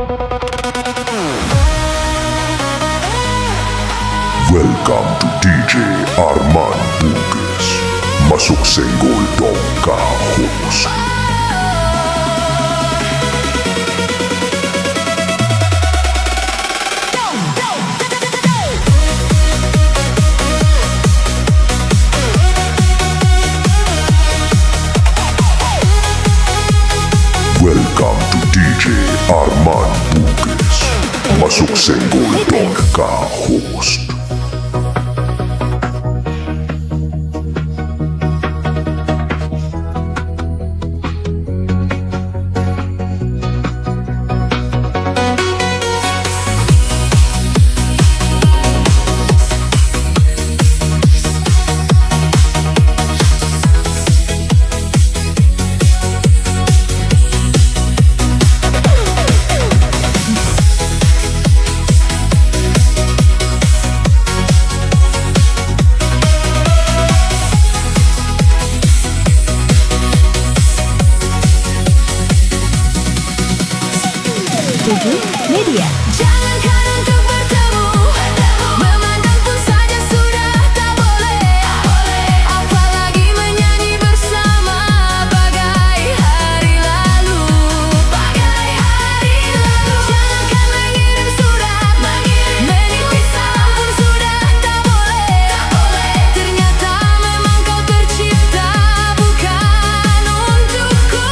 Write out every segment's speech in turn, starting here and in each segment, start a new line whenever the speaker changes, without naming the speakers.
Welcome to DJ Armank Bugis. Masuk senggol dong kau host. Welcome to DJ Armank Bugis. Masuk senggol dong kau host.
Media.
Jangankan untuk bertemu, memandang pun saja sudah tak boleh. Apalagi menyanyi bersama bagai hari lalu. Jangankan mengirim surat, menitip salam pun sudah tak boleh. Ternyata memang kau tercipta bukan untukku.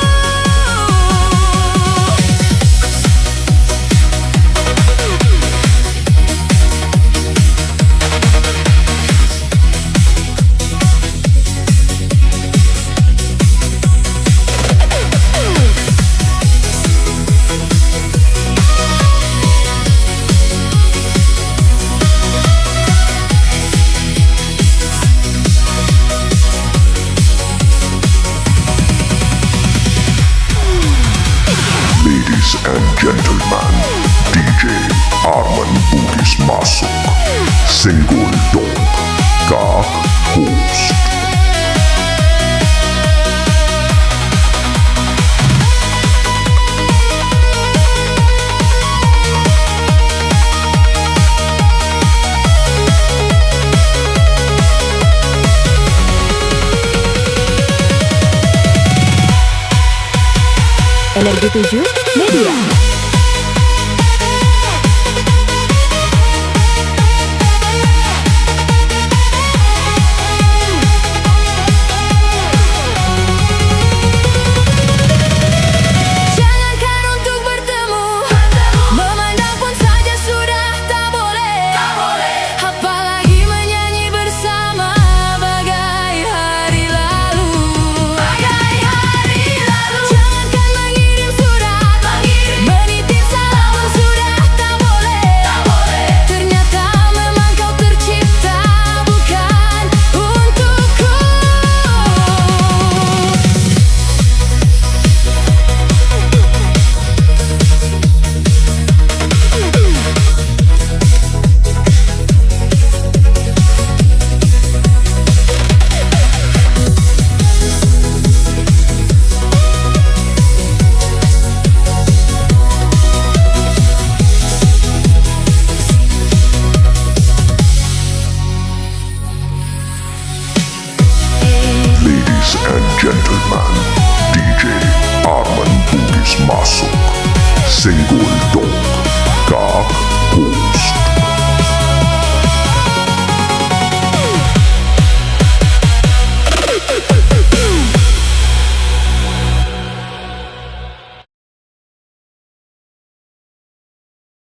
Ladies and gentlemen, DJ Armank Bugis masuk. Senggol dong kau host.
Energi 7 Media.
Jangankan untuk bertemu, memandang pun saja sudah tak boleh. Apalagi menyanyi bersama bagai hari lalu. Jangankan mengirim surat, menitip salam pun sudah tak boleh. Ternyata memang kau tercipta bukan untukku.
Ladies and gentlemen, DJ Armank Bugis masuk. Senggol dong